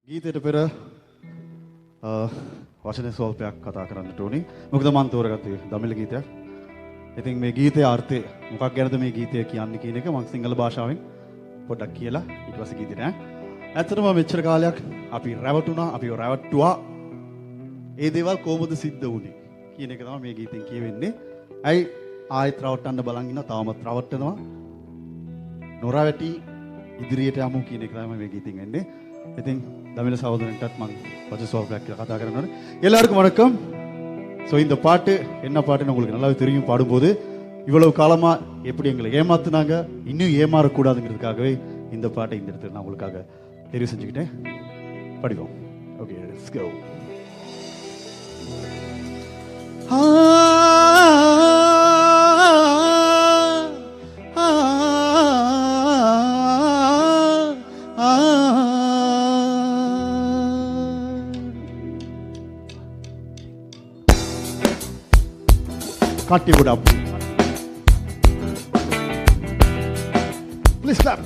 ගීතයට පෙර වචන ස්වල්පයක් කතා කරන්නට ඕනි. මොකද මම තෝරගත්තේ දමිළ ගීතයක්. ඉතින් මේ ගීතයේ අර්ථය මොකක් ගැනද මේ ගීතය කියන්නේ කියන එක මම සිංහල භාෂාවෙන් පොඩ්ඩක් කියලා ඊට පස්සේ ගීතේ නෑ. ඇත්තටම මෙච්චර කාලයක් අපි රැවටුණා, අපි රැවට්ටුවා. ඒ දේවල් කොහොමද සිද්ධ වුනේ කියන එක තමයි මේ ගීතෙන් කියවෙන්නේ. ඇයි ආයෙත් රවට්ටන්න බලන් ඉන්නවා, තාමත් රවට්ටනවා. නොරවටි ඉදිරියට යමු කියන එක තමයි මේ ගීතෙන් එන්නේ. ඉතින් தமிழ் சகோதரன்ටත් මම கொஞ்சம் சோல்பேக் கதா කරනවා. எல்லாருக்கும் வணக்கம். ஸோ இந்த பாட்டு என்ன பாட்டுன்னு உங்களுக்கு நல்லாவே தெரியும். பாடும்போது இவ்வளவு காலமா எப்படி எங்களை ஏமாத்துனாங்க, இன்னும் ஏமாறக்கூடாதுங்கிறதுக்காகவே இந்த பாட்டை இந்த இடத்துல நான் உங்களுக்காக தெரிவு செஞ்சுக்கிட்டேன். படிப்போம். Okay, let's go. காட்டி விட ப்ளீஸ் கிளாப்.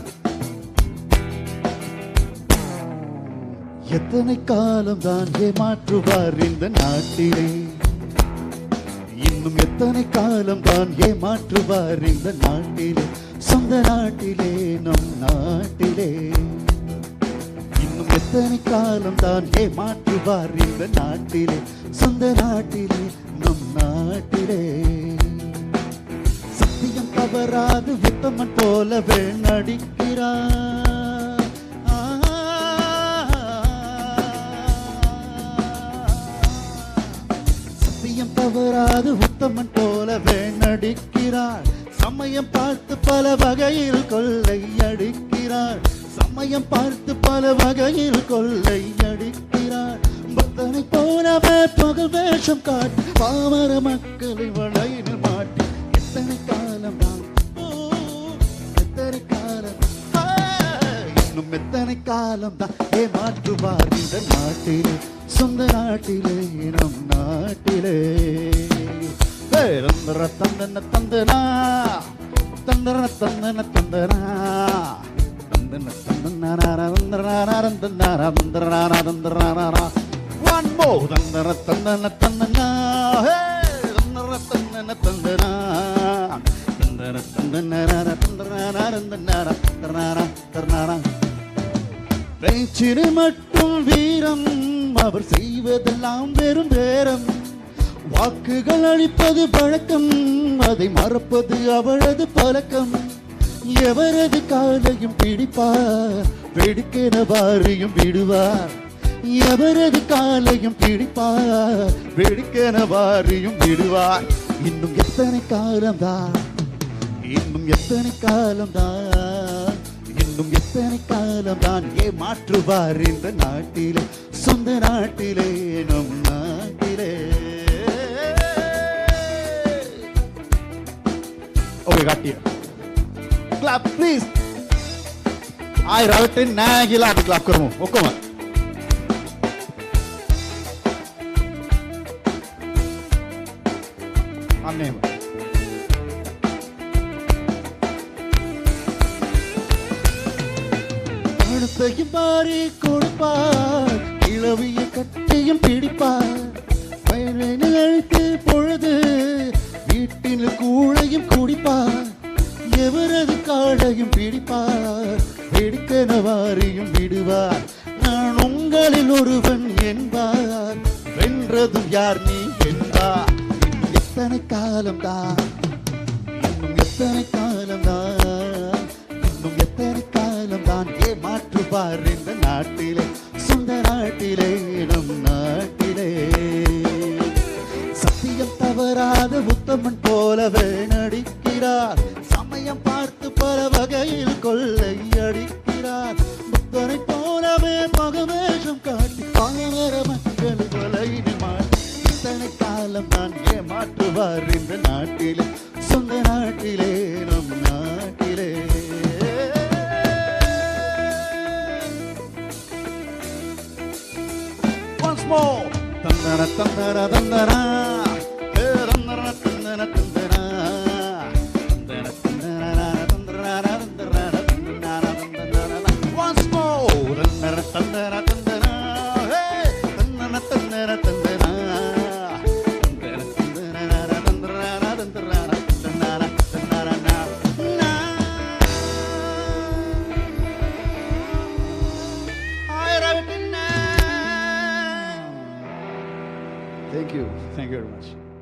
எத்தனை காலம் தான் ஏமாற்றுவார் இந்த நாட்டிலே, இன்னும் எத்தனை காலம் தான் ஏமாற்றுவார் இந்த நாட்டிலே, சொந்த நாட்டிலே நம் நாட்டிலே. இன்னும் எத்தனை காலம் தான் ஏமாற்றுவார் இந்த நாட்டிலே, சொந்த நாட்டிலே நம் நாட்டிலே. சத்தியம் தவறாது உத்தமன் போலவே நடிக்கிறார். சத்தியம் தவறாது உத்தமன் போலவே நடிக்கிறார். சமயம் பார்த்து பல வகையில் கொள்ளை அடிக்கிறார். சமயம் பார்த்து பல வகையில் கொள்ளை அடிக்கிறார். பக்தனை போலவே பகல் வேஷம் காட்டி பாமர மக்களை வளையில் மாட்டி எத்தனை காலம் தான், எத்தனை காலம், இன்னும் எத்தனை காலம் தான் ஏமாற்றுவார் இந்த நாட்டிலே, சொந்த நாட்டிலே நம் நாட்டிலே. தந்தர தந்தன தந்தனா, தந்தர தந்தன தந்தனா, தந்தன தந்தனா. One more. Tandana tandana tandana, hey. Tandana tandana tandana, tandana tandana tandana tandana tandana. பேச்சிரு மட்டும் வீரம், அவர் செய்வதெல்லாம் வெறும் பேரம். வாக்குகள் அளிப்பது பழக்கம், அதை மறப்பது அவளது பழக்கம். எவரது காலையும் பிடிப்பார், வெடுக்கென வாரியும் விடுவார். எவரது காலையும் பிடிப்பார், வெடுக்கென வாரியும் விடுவார். இன்னும் எத்தனை காலம்தான், இன்னும் எத்தனை காலம்தான், இன்னும் எத்தனை காலம்தான் ஏமாற்றுவார் இந்த நாட்டிலே, சொந்த நாட்டிலே நம் நாட்டிலே. ஓகே, காட்டிய क्लैप प्लीज. आय रावटे नया गिला क्लैप करो. ओके मत हमने அடுத்தையும் பாரி கொடுப்பார், இளவிய கட்டையும் பிடிப்பார். வயலில் அழைத்து பொழுது வீட்டில் கூழையும் குடிப்பார். எவரது காலையும் பிடிப்பார், வெடுக்கென வாரியும் விடுவார். நான் உங்களில் ஒருவன் என்பார், வென்றதும் யார் நீ என்பார். எத்தனை காலம்தான், இன்னும் எத்தனை காலம்தான், இன்னும் எத்தனை காலம்தான் ஏமாற்றுவார் இந்த நாட்டிலே, சொந்த நாட்டிலே நம் நாட்டிலே. சத்தியம் தவறாத உத்தமன் போலவே நடிக்கிறார். சமயம் பார்த்து பல வகையில் கொள்ளை அடிக்கிறார். புத்தனை போலவே மகவேஷம் காட்டி பாமர மக்களை வலையில் மாட்டி எத்தனை காலம் தான் ஏமாற்றுவார் இந்த நாட்டிலே, சொந்த நாட்டிலே நம் நாட்டிலே. Once more. தந்தன தந்தன தந்தனா, தந்தன தந்தன தந்தனா, தந்தன தந்தன தந்தனா. Once more. தந்தன தந்தன தந்தனா. Thank you. Thank you very much.